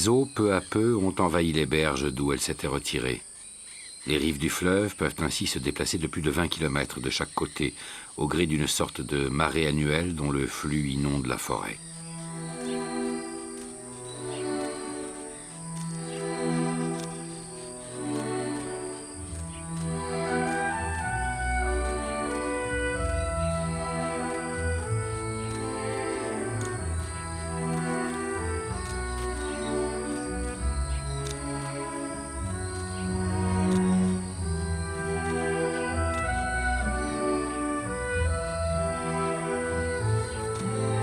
Les eaux, peu à peu, ont envahi les berges d'où elles s'étaient retirées. Les rives du fleuve peuvent ainsi se déplacer de plus de 20 km de chaque côté, au gré d'une sorte de marée annuelle dont le flux inonde la forêt.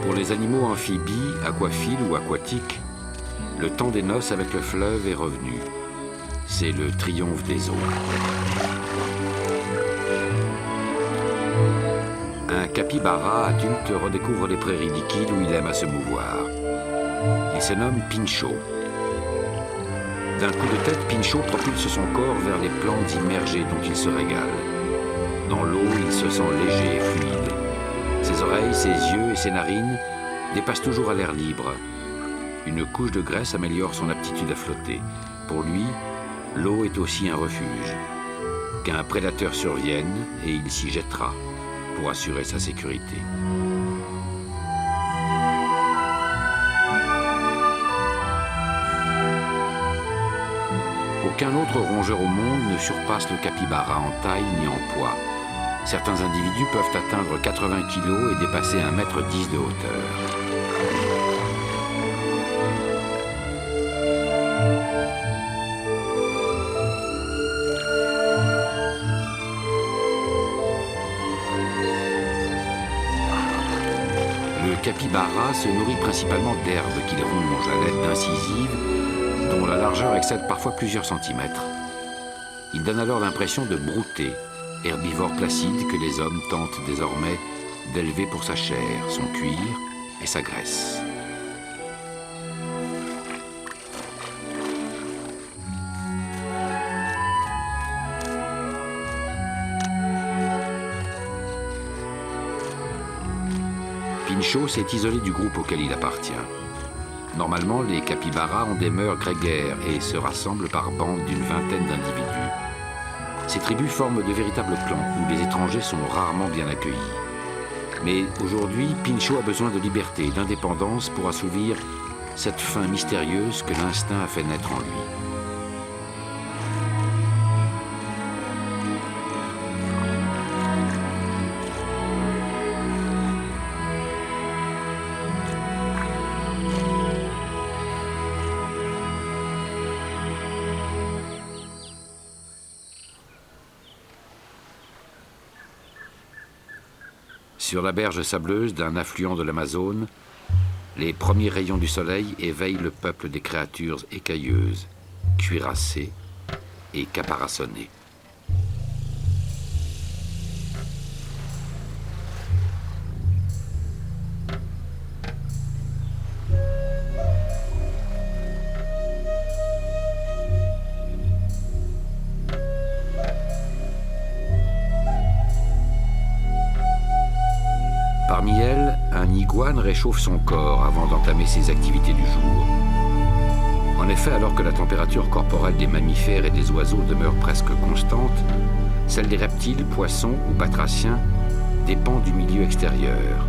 Pour les animaux amphibies, aquaphiles ou aquatiques, le temps des noces avec le fleuve est revenu. C'est le triomphe des eaux. Un capybara adulte redécouvre les prairies liquides où il aime à se mouvoir. Il se nomme Pinchot. D'un coup de tête, Pinchot propulse son corps vers les plantes immergées dont il se régale. Dans l'eau, il se sent léger et fluide. Ses oreilles, ses yeux et ses narines dépassent toujours à l'air libre. Une couche de graisse améliore son aptitude à flotter. Pour lui, l'eau est aussi un refuge. Qu'un prédateur survienne et il s'y jettera pour assurer sa sécurité. Aucun autre rongeur au monde ne surpasse le capybara en taille ni en poids. Certains individus peuvent atteindre 80 kg et dépasser 1,10 m de hauteur. Le capybara se nourrit principalement d'herbes qu'il ronge à l'aide d'incisives dont la largeur excède parfois plusieurs centimètres. Il donne alors l'impression de brouter, herbivore placide que les hommes tentent désormais d'élever pour sa chair, son cuir et sa graisse. Pinchot s'est isolé du groupe auquel il appartient. Normalement, les capybaras ont des mœurs grégaires et se rassemblent par bandes d'une vingtaine d'individus. Ces tribus forment de véritables clans où les étrangers sont rarement bien accueillis. Mais aujourd'hui, Pinchot a besoin de liberté et d'indépendance pour assouvir cette faim mystérieuse que l'instinct a fait naître en lui. Sur la berge sableuse d'un affluent de l'Amazone, les premiers rayons du soleil éveillent le peuple des créatures écailleuses, cuirassées et caparaçonnées. Parmi elles, un iguane réchauffe son corps avant d'entamer ses activités du jour. En effet, alors que la température corporelle des mammifères et des oiseaux demeure presque constante, celle des reptiles, poissons ou batraciens dépend du milieu extérieur.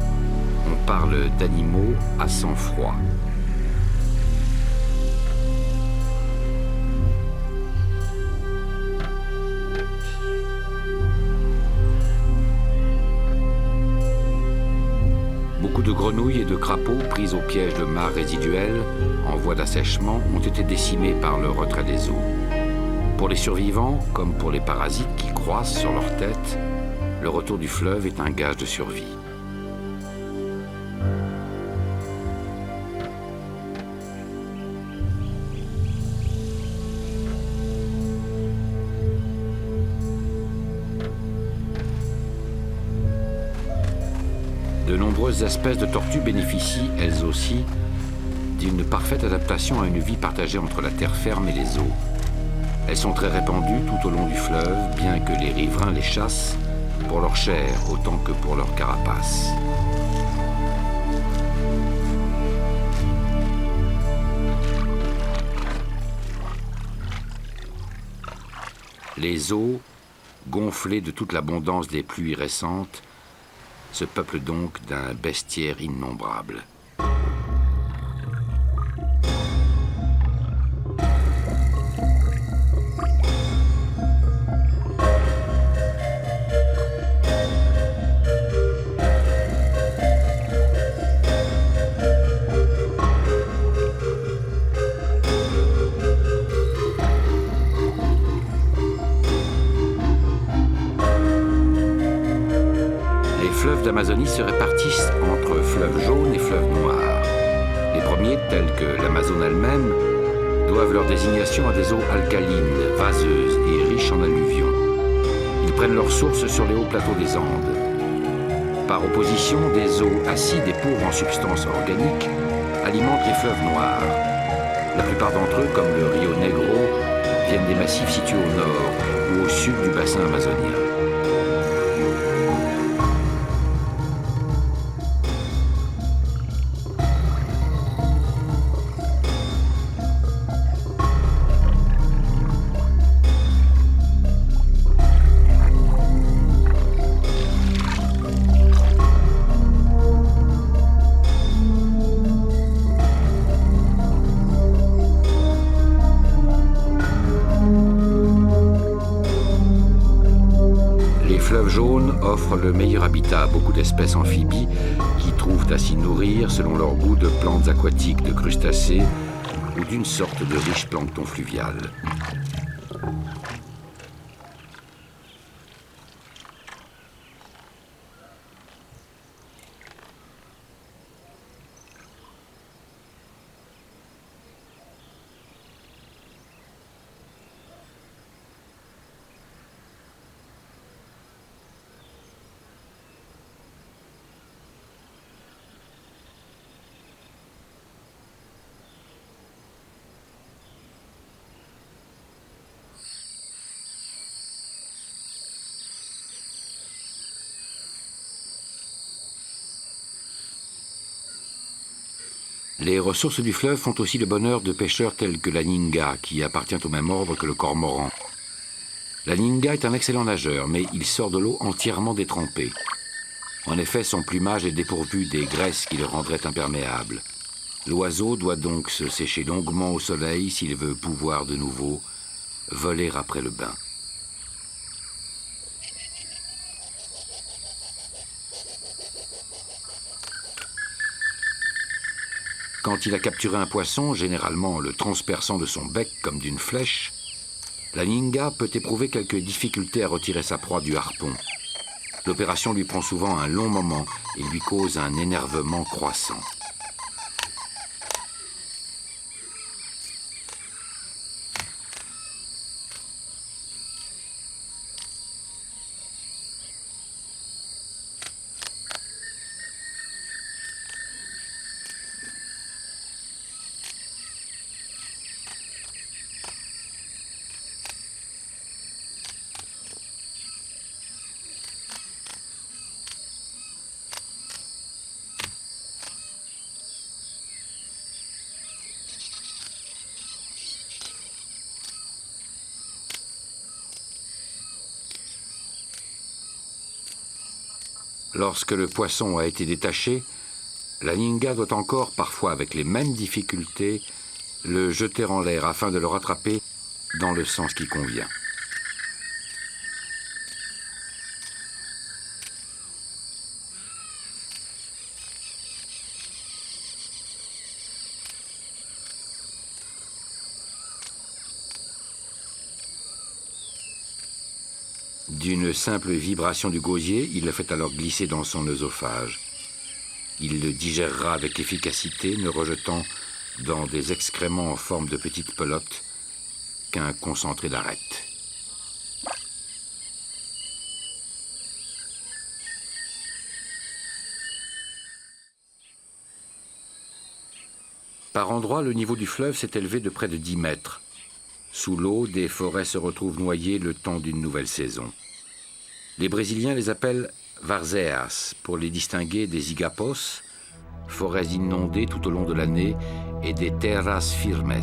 On parle d'animaux à sang froid. Beaucoup de grenouilles et de crapauds pris au piège de mares résiduelles en voie d'assèchement ont été décimés par le retrait des eaux. Pour les survivants, comme pour les parasites qui croissent sur leur tête, le retour du fleuve est un gage de survie. De nombreuses espèces de tortues bénéficient, elles aussi, d'une parfaite adaptation à une vie partagée entre la terre ferme et les eaux. Elles sont très répandues tout au long du fleuve, bien que les riverains les chassent pour leur chair autant que pour leur carapace. Les eaux, gonflées de toute l'abondance des pluies récentes, se peuplent donc d'un bestiaire innombrable. Les fleuves d'Amazonie se répartissent entre fleuves jaunes et fleuves noirs. Les premiers, tels que l'Amazone elle-même, doivent leur désignation à des eaux alcalines, vaseuses et riches en alluvions. Ils prennent leur source sur les hauts plateaux des Andes. Par opposition, des eaux acides et pauvres en substances organiques alimentent les fleuves noirs. La plupart d'entre eux, comme le Rio Negro, viennent des massifs situés au nord ou au sud du bassin amazonien. Les fleuves jaunes offrent le meilleur habitat à beaucoup d'espèces amphibies qui trouvent à s'y nourrir selon leur goût de plantes aquatiques, de crustacés ou d'une sorte de riche plancton fluvial. Les ressources du fleuve font aussi le bonheur de pêcheurs tels que la Ninga, qui appartient au même ordre que le cormoran. La Ninga est un excellent nageur, mais il sort de l'eau entièrement détrempé. En effet, son plumage est dépourvu des graisses qui le rendraient imperméable. L'oiseau doit donc se sécher longuement au soleil s'il veut pouvoir de nouveau voler après le bain. Quand il a capturé un poisson, généralement le transperçant de son bec comme d'une flèche, la Ninga peut éprouver quelques difficultés à retirer sa proie du harpon. L'opération lui prend souvent un long moment et lui cause un énervement croissant. Lorsque le poisson a été détaché, la Ninga doit encore, parfois avec les mêmes difficultés, le jeter en l'air afin de le rattraper dans le sens qui convient. D'une simple vibration du gosier, il le fait alors glisser dans son œsophage. Il le digérera avec efficacité, ne rejetant dans des excréments en forme de petites pelotes qu'un concentré d'arête. Par endroits, le niveau du fleuve s'est élevé de près de 10 mètres. Sous l'eau, des forêts se retrouvent noyées le temps d'une nouvelle saison. Les Brésiliens les appellent varzeas pour les distinguer des igapos, forêts inondées tout au long de l'année, et des terras firmes,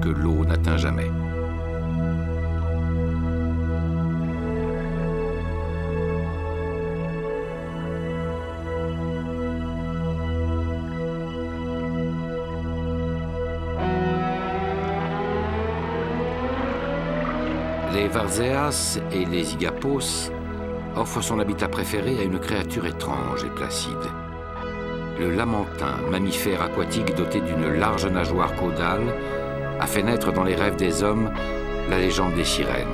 que l'eau n'atteint jamais. Les Varzeas et les Igapos offrent son habitat préféré à une créature étrange et placide. Le lamantin, mammifère aquatique doté d'une large nageoire caudale, a fait naître dans les rêves des hommes la légende des sirènes.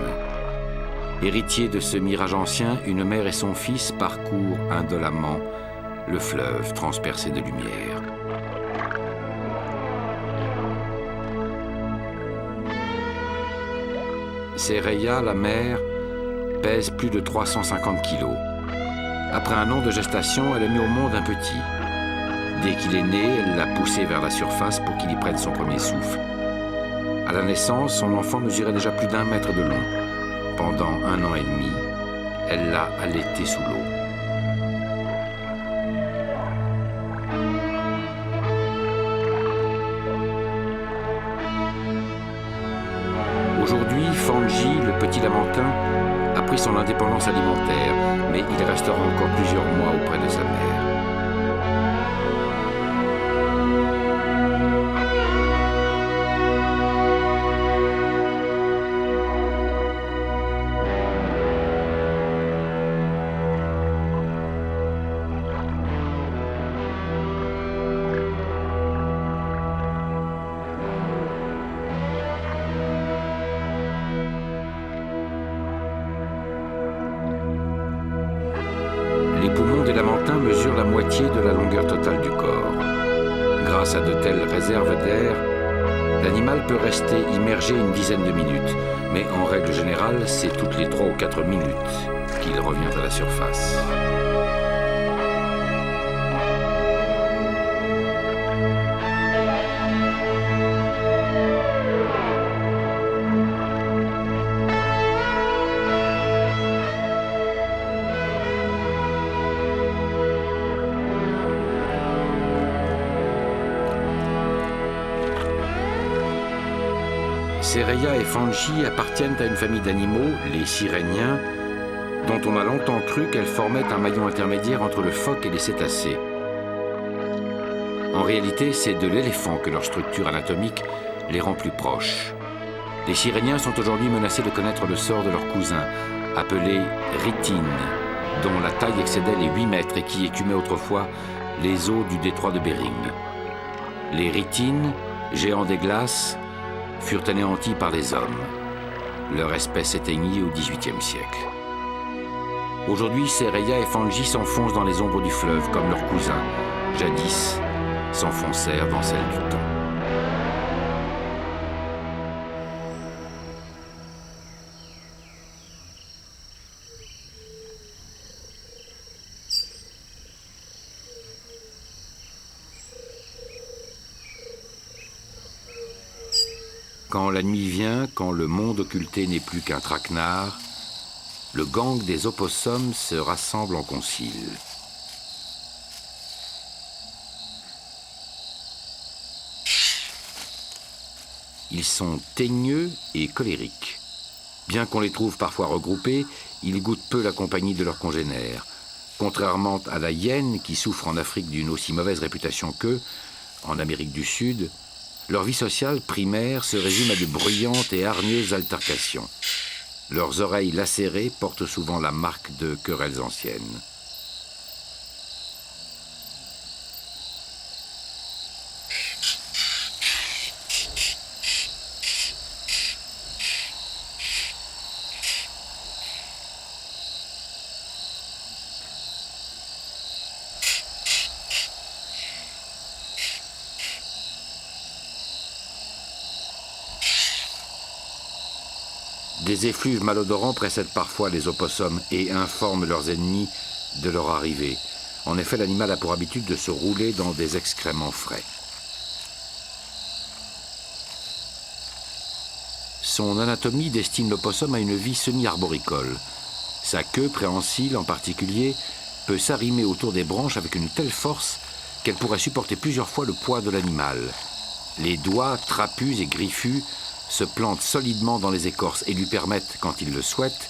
Héritier de ce mirage ancien, une mère et son fils parcourent indolemment le fleuve transpercé de lumière. Sereia, la mère, pèse plus de 350 kilos. Après un an de gestation, elle a mis au monde un petit. Dès qu'il est né, elle l'a poussé vers la surface pour qu'il y prenne son premier souffle. À la naissance, son enfant mesurait déjà plus d'1 mètre de long. Pendant 1 an et demi, elle l'a allaité sous l'eau. Aujourd'hui, Fanji, le petit lamantin, a pris son indépendance alimentaire, mais il restera encore plusieurs mois auprès de sa mère. Les poumons des lamantins mesurent la moitié de la longueur totale du corps. Grâce à de telles réserves d'air, l'animal peut rester immergé une dizaine de minutes, mais en règle générale, c'est toutes les 3 ou 4 minutes qu'il revient à la surface. Sereia et Fanji appartiennent à une famille d'animaux, les siréniens, dont on a longtemps cru qu'elles formaient un maillon intermédiaire entre le phoque et les cétacés. En réalité, c'est de l'éléphant que leur structure anatomique les rend plus proches. Les siréniens sont aujourd'hui menacés de connaître le sort de leurs cousins, appelés ritines, dont la taille excédait les 8 mètres et qui écumaient autrefois les eaux du détroit de Bering. Les ritines, géants des glaces, furent anéantis par les hommes. Leur espèce s'éteignit au XVIIIe siècle. Aujourd'hui, Sereia et Fanji s'enfoncent dans les ombres du fleuve comme leurs cousins, jadis, s'enfoncèrent dans celles du temps. Quand la nuit vient, quand le monde occulté n'est plus qu'un traquenard, le gang des opossums se rassemble en concile. Ils sont teigneux et colériques. Bien qu'on les trouve parfois regroupés, ils goûtent peu la compagnie de leurs congénères. Contrairement à la hyène, qui souffre en Afrique d'une aussi mauvaise réputation qu'eux, en Amérique du Sud, leur vie sociale primaire se résume à de bruyantes et hargneuses altercations. Leurs oreilles lacérées portent souvent la marque de querelles anciennes. Des effluves malodorants précèdent parfois les opossums et informent leurs ennemis de leur arrivée. En effet, l'animal a pour habitude de se rouler dans des excréments frais. Son anatomie destine l'opossum à une vie semi-arboricole. Sa queue préhensile, en particulier, peut s'arrimer autour des branches avec une telle force qu'elle pourrait supporter plusieurs fois le poids de l'animal. Les doigts trapus et griffus se plantent solidement dans les écorces et lui permettent, quand il le souhaite,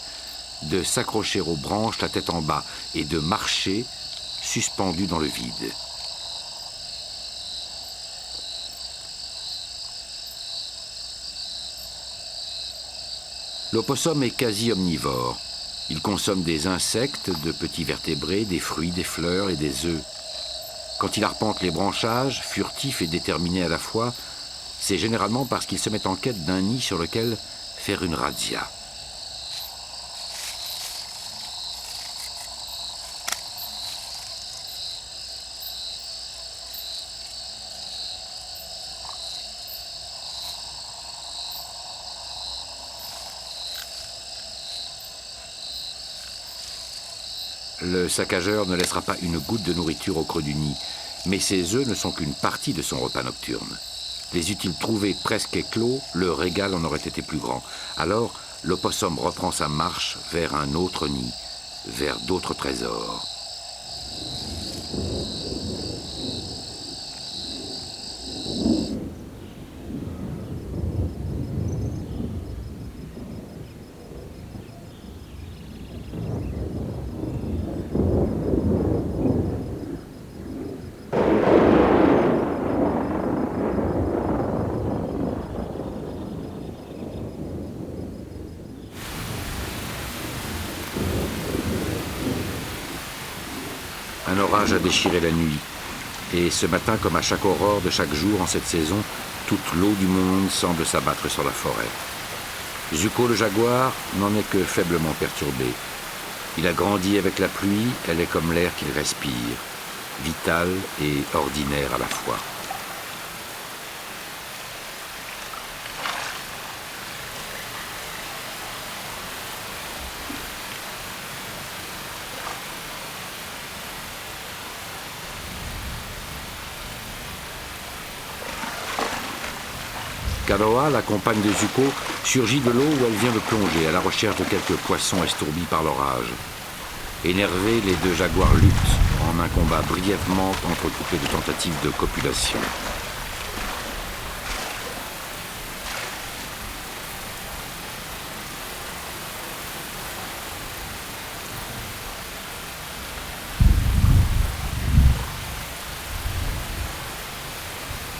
de s'accrocher aux branches la tête en bas et de marcher suspendu dans le vide. L'opossum est quasi omnivore. Il consomme des insectes, de petits vertébrés, des fruits, des fleurs et des œufs. Quand il arpente les branchages, furtif et déterminé à la fois, c'est généralement parce qu'il se met en quête d'un nid sur lequel faire une razzia. Le saccageur ne laissera pas une goutte de nourriture au creux du nid, mais ses œufs ne sont qu'une partie de son repas nocturne. Les eût-il trouvés presque éclos, le régal en aurait été plus grand. Alors, l'opossum reprend sa marche vers un autre nid, vers d'autres trésors. Un orage a déchiré la nuit. Et ce matin, comme à chaque aurore de chaque jour en cette saison, toute l'eau du monde semble s'abattre sur la forêt. Zuko le jaguar n'en est que faiblement perturbé. Il a grandi avec la pluie, elle est comme l'air qu'il respire, vitale et ordinaire à la fois. Kaloa, la compagne de Zuko, surgit de l'eau où elle vient de plonger à la recherche de quelques poissons estourbis par l'orage. Énervés, les deux jaguars luttent en un combat brièvement entrecoupé de tentatives de copulation.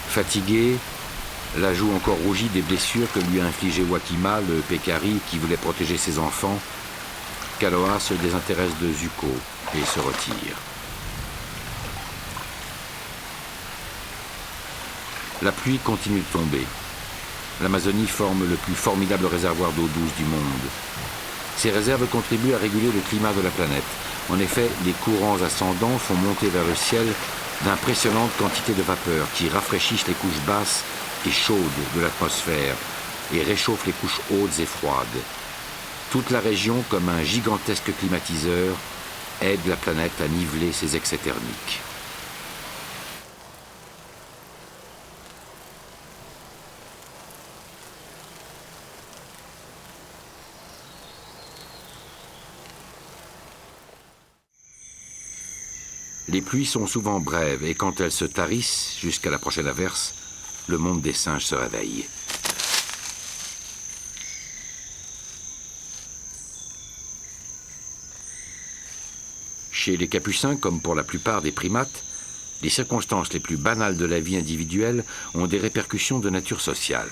Fatigué, la joue encore rougie des blessures que lui a infligées Wakima, le pécari qui voulait protéger ses enfants, Kaloa se désintéresse de Zuko et se retire. La pluie continue de tomber. L'Amazonie forme le plus formidable réservoir d'eau douce du monde. Ces réserves contribuent à réguler le climat de la planète. En effet, les courants ascendants font monter vers le ciel d'impressionnantes quantités de vapeur qui rafraîchissent les couches basses et chaudes de l'atmosphère et réchauffent les couches hautes et froides. Toute la région, comme un gigantesque climatiseur, aide la planète à niveler ses excès thermiques. Les pluies sont souvent brèves et quand elles se tarissent jusqu'à la prochaine averse, le monde des singes se réveille. Chez les capucins, comme pour la plupart des primates, les circonstances les plus banales de la vie individuelle ont des répercussions de nature sociale.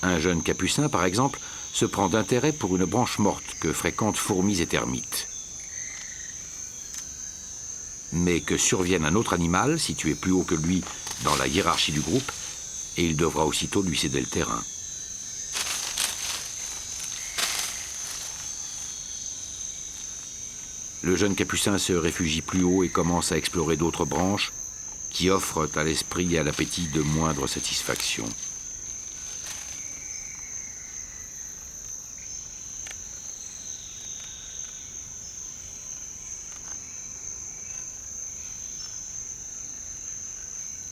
Un jeune capucin, par exemple, se prend d'intérêt pour une branche morte que fréquentent fourmis et termites. Mais que survienne un autre animal, situé plus haut que lui dans la hiérarchie du groupe, et il devra aussitôt lui céder le terrain. Le jeune capucin se réfugie plus haut et commence à explorer d'autres branches qui offrent à l'esprit et à l'appétit de moindres satisfactions.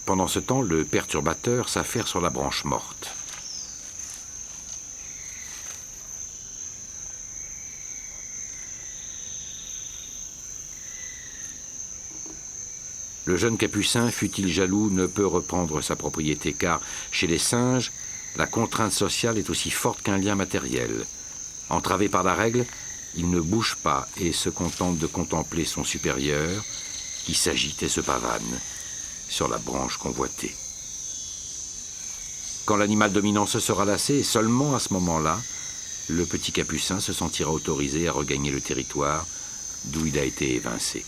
Pendant ce temps, le perturbateur s'affaire sur la branche morte. Le jeune capucin, fût-il jaloux, ne peut reprendre sa propriété, car chez les singes, la contrainte sociale est aussi forte qu'un lien matériel. Entravé par la règle, il ne bouge pas et se contente de contempler son supérieur, qui s'agite et se pavane. sur la branche convoitée. Quand l'animal dominant se sera lassé, et seulement à ce moment-là, le petit capucin se sentira autorisé à regagner le territoire d'où il a été évincé.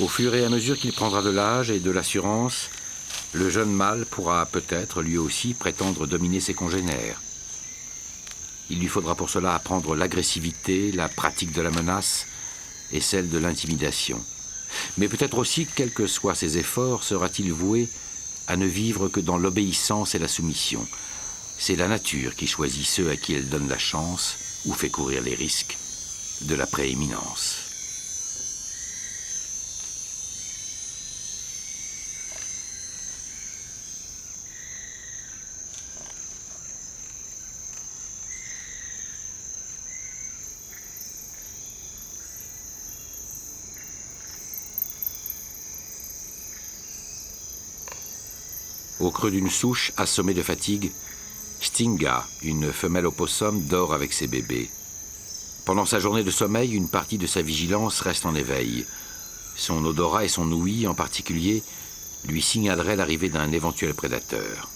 Au fur et à mesure qu'il prendra de l'âge et de l'assurance, le jeune mâle pourra peut-être, lui aussi, prétendre dominer ses congénères. Il lui faudra pour cela apprendre l'agressivité, la pratique de la menace et celle de l'intimidation. Mais peut-être aussi, quels que soient ses efforts, sera-t-il voué à ne vivre que dans l'obéissance et la soumission. C'est la nature qui choisit ceux à qui elle donne la chance ou fait courir les risques de la prééminence. Au creux d'une souche, assommée de fatigue, Stinga, une femelle opossum, dort avec ses bébés. Pendant sa journée de sommeil, une partie de sa vigilance reste en éveil. Son odorat et son ouïe, en particulier, lui signaleraient l'arrivée d'un éventuel prédateur.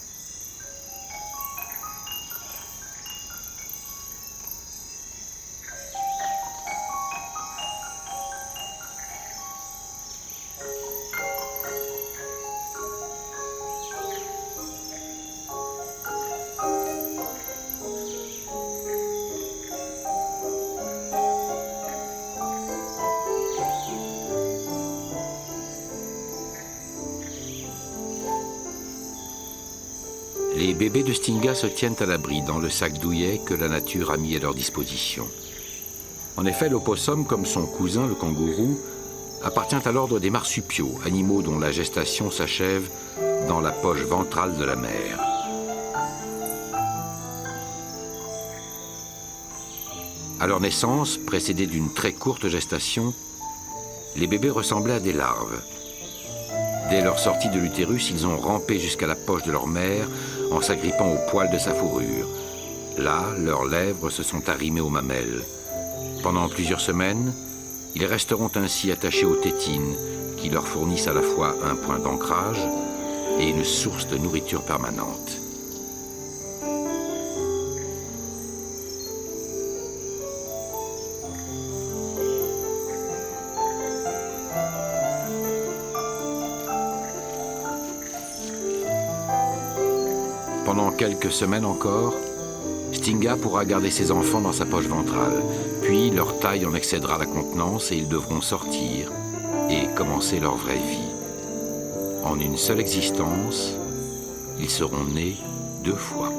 Les bébés de Stinga se tiennent à l'abri dans le sac douillet que la nature a mis à leur disposition. En effet, l'opossum, comme son cousin le kangourou, appartient à l'ordre des marsupiaux, animaux dont la gestation s'achève dans la poche ventrale de la mère. À leur naissance, précédée d'une très courte gestation, les bébés ressemblaient à des larves. Dès leur sortie de l'utérus, ils ont rampé jusqu'à la poche de leur mère en s'agrippant aux poils de sa fourrure. Là, leurs lèvres se sont arrimées aux mamelles. Pendant plusieurs semaines, ils resteront ainsi attachés aux tétines qui leur fournissent à la fois un point d'ancrage et une source de nourriture permanente. Pendant quelques semaines encore, Stinga pourra garder ses enfants dans sa poche ventrale. Puis leur taille en excédera la contenance et ils devront sortir et commencer leur vraie vie. En une seule existence, ils seront nés 2 fois.